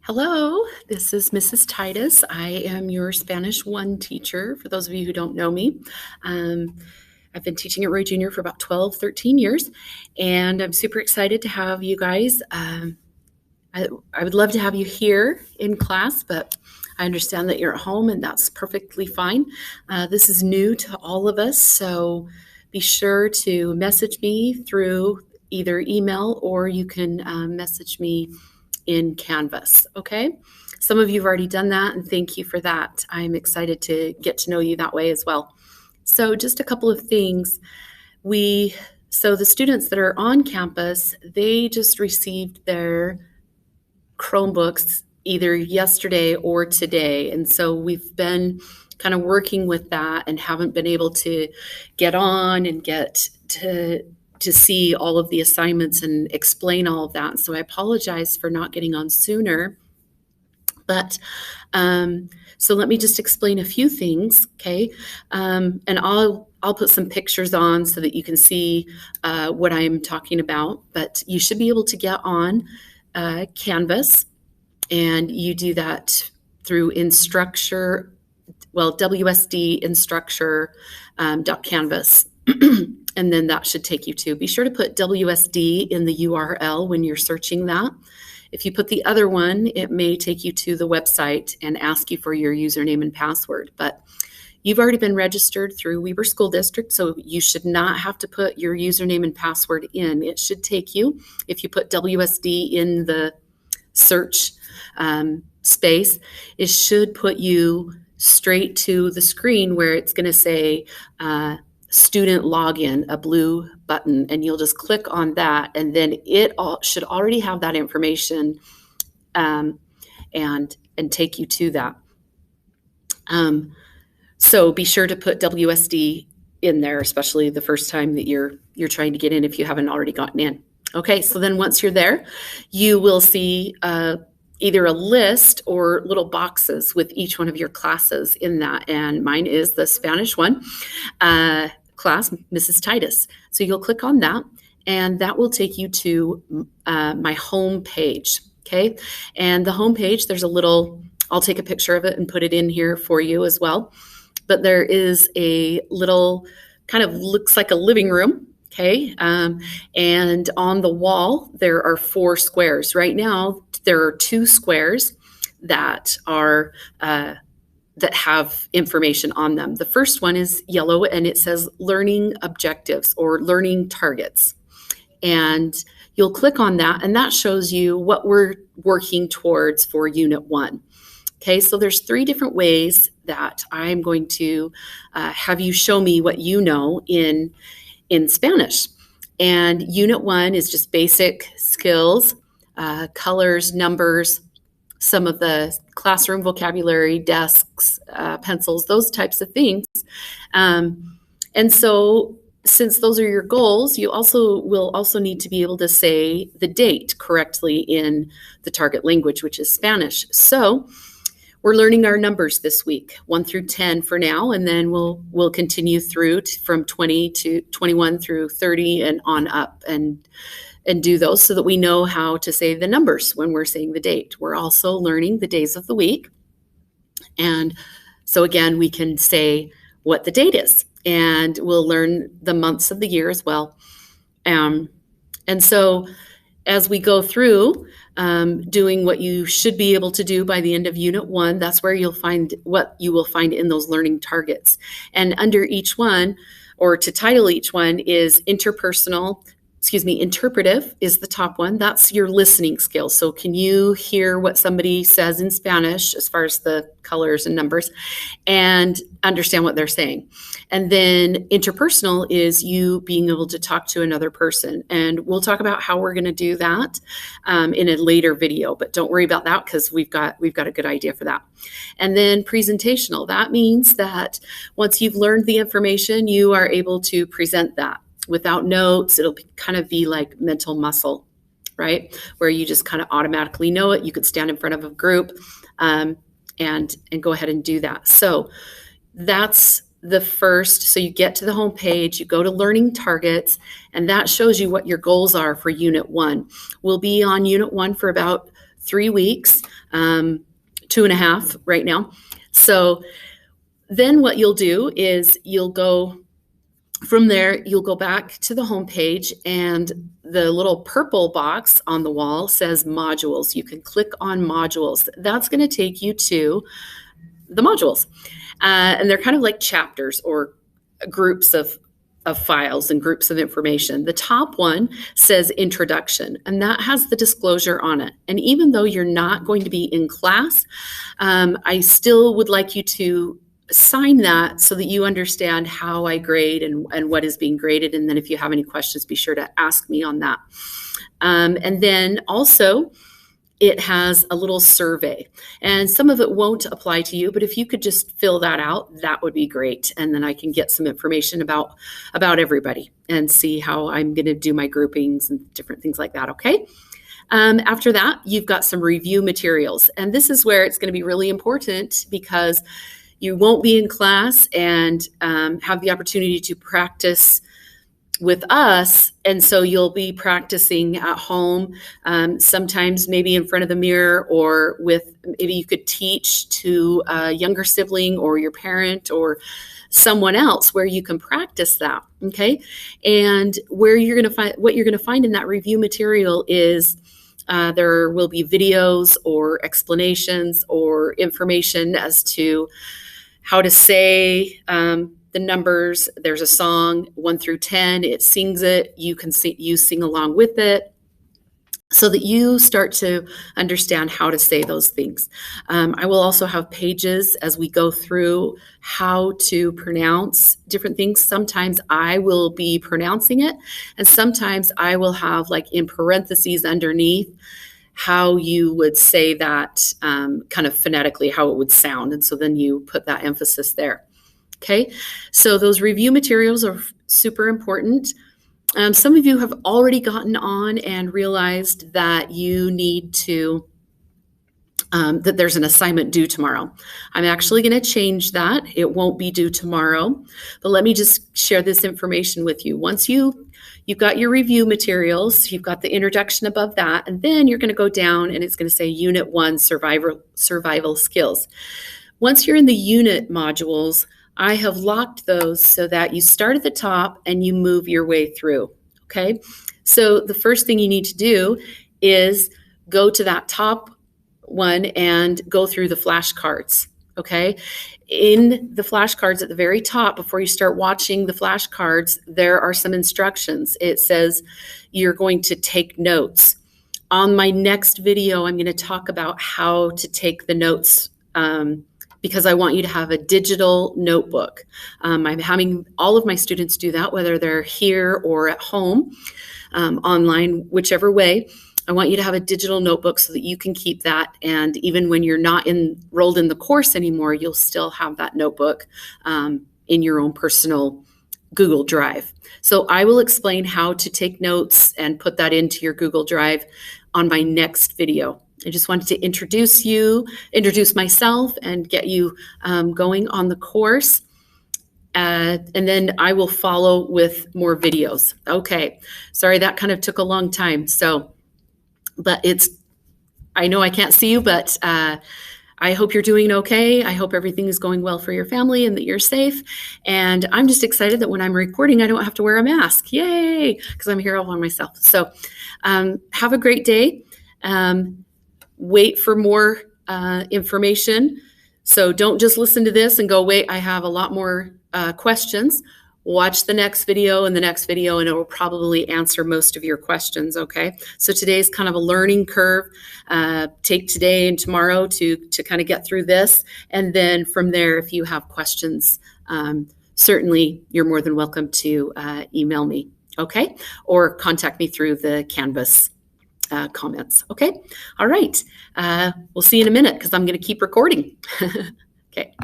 Hello, this is Mrs. Titus. I am your Spanish 1 teacher, for those of you who don't know me. I've been teaching at Roy Jr. for about 12, 13 years, and I'm super excited to have you guys. I would love to have you here in class, but I understand that you're at home, and that's perfectly fine. This is new to all of us, so be sure to message me through either email or you can message me in Canvas, okay? Some of you have already done that, and thank you for that. I'm excited to get to know you that way as well. So just a couple of things. So the students that are on campus, they just received their Chromebooks either yesterday or today, and so we've been kind of working with that and haven't been able to get on and get to see all of the assignments and explain all of that. So I apologize for not getting on sooner. But so let me just explain a few things, okay? And I'll put some pictures on so that you can see what I'm talking about. But you should be able to get on Canvas, and you do that through Instructure, WSD Instructure.canvas. And then that should take you to. Be sure to put WSD in the URL when you're searching that. If you put the other one, it may take you to the website and ask you for your username and password. But you've already been registered through Weber School District, so you should not have to put your username and password in. It should take you, if you put WSD in the search space, it should put you straight to the screen where it's going to say student login, a blue button, and you'll just click on that, and then it should already have that information and take you to that. So be sure to put WSD in there, especially the first time that you're trying to get in if you haven't already gotten in. Okay, so then once you're there, you will see either a list or little boxes with each one of your classes in that, and mine is the Spanish 1 class, Mrs. Titus. So you'll click on that, and that will take you to my home page, okay? And the home page, there's a little, I'll take a picture of it and put it in here for you as well, but there is a little, kind of looks like a living room, okay? And on the wall, there are 4 squares. Right now, there are 2 squares that are that have information on them. The first one is yellow, and it says learning objectives or learning targets. And you'll click on that, and that shows you what we're working towards for Unit 1. Okay, so there's 3 different ways that I'm going to have you show me what you know in Spanish. And Unit 1 is just basic skills, colors, numbers, some of the classroom vocabulary, desks, pencils, those types of things. And so since those are your goals, you will also need to be able to say the date correctly in the target language, which is Spanish. So we're learning our numbers this week, 1 through 10 for now, and then we'll continue through from 20 to 21 through 30 and on up, and do those so that we know how to say the numbers when we're saying the date. We're also learning the days of the week. And so again, we can say what the date is, and we'll learn the months of the year as well. And so as we go through doing what you should be able to do by the end of Unit 1, that's where you'll find what you will find in those learning targets. And under each one, or to title each one, is interpretive is the top one. That's your listening skills. So can you hear what somebody says in Spanish as far as the colors and numbers and understand what they're saying? And then interpersonal is you being able to talk to another person. And we'll talk about how we're going to do that in a later video, but don't worry about that because we've got a good idea for that. And then presentational, that means that once you've learned the information, you are able to present that. Without notes, it'll kind of be like mental muscle, right? Where you just kind of automatically know it. You could stand in front of a group and go ahead and do that. So that's the first. So you get to the home page, you go to learning targets, and that shows you what your goals are for Unit 1. We'll be on Unit 1 for about 3 weeks, 2.5 right now. So then what you'll do is you'll go from there, you'll go back to the home page, and the little purple box on the wall says modules. You can click on modules. That's going to take you to the modules. And they're kind of like chapters or groups of files and groups of information. The top one says introduction, and that has the disclosure on it. And even though you're not going to be in class, I still would like you to sign that so that you understand how I grade and what is being graded. And then if you have any questions, be sure to ask me on that. And then also, it has a little survey, and some of it won't apply to you, but if you could just fill that out, that would be great. And then I can get some information about everybody and see how I'm going to do my groupings and different things like that. Okay. After that, you've got some review materials, and this is where it's going to be really important because you won't be in class and have the opportunity to practice with us. And so you'll be practicing at home, sometimes maybe in front of the mirror, or maybe you could teach to a younger sibling or your parent or someone else where you can practice that. Okay. And what you're going to find in that review material is there will be videos or explanations or information as to how to say the numbers. There's a song 1 through 10. It sings it. You sing along with it, so that you start to understand how to say those things. I will also have pages as we go through how to pronounce different things. Sometimes I will be pronouncing it, and sometimes I will have, like, in parentheses underneath, how you would say that kind of phonetically, how it would sound. And so then you put that emphasis there. Okay, so those review materials are super important. Some of you have already gotten on and realized that you need to, that there's an assignment due tomorrow. I'm actually going to change that. It won't be due tomorrow, but let me just share this information with you. Once you've got your review materials, you've got the introduction above that, and then you're going to go down and it's going to say Unit 1, Survival Skills. Once you're in the unit modules, I have locked those so that you start at the top and you move your way through. Okay, so the first thing you need to do is go to that top one and go through the flashcards. Okay, in the flashcards at the very top, before you start watching the flashcards, there are some instructions. It says you're going to take notes. On my next video, I'm going to talk about how to take the notes, because I want you to have a digital notebook. I'm having all of my students do that, whether they're here or at home, online, whichever way. I want you to have a digital notebook so that you can keep that. And even when you're not enrolled in the course anymore, you'll still have that notebook in your own personal Google Drive. So I will explain how to take notes and put that into your Google Drive on my next video. I just wanted to introduce myself and get you going on the course. And then I will follow with more videos. Okay, sorry, that kind of took a long time. But I know I can't see you, but I hope you're doing okay. I hope everything is going well for your family and that you're safe. And I'm just excited that when I'm recording, I don't have to wear a mask. Yay, because I'm here all by myself. So have a great day. Wait for more information. So don't just listen to this and go, wait, I have a lot more questions. Watch the next video and the next video, and it will probably answer most of your questions, okay? So today's kind of a learning curve. Take today and tomorrow to kind of get through this. And then from there, if you have questions, certainly you're more than welcome to email me, okay? Or contact me through the Canvas comments, okay? All right. We'll see you in a minute because I'm going to keep recording. Okay.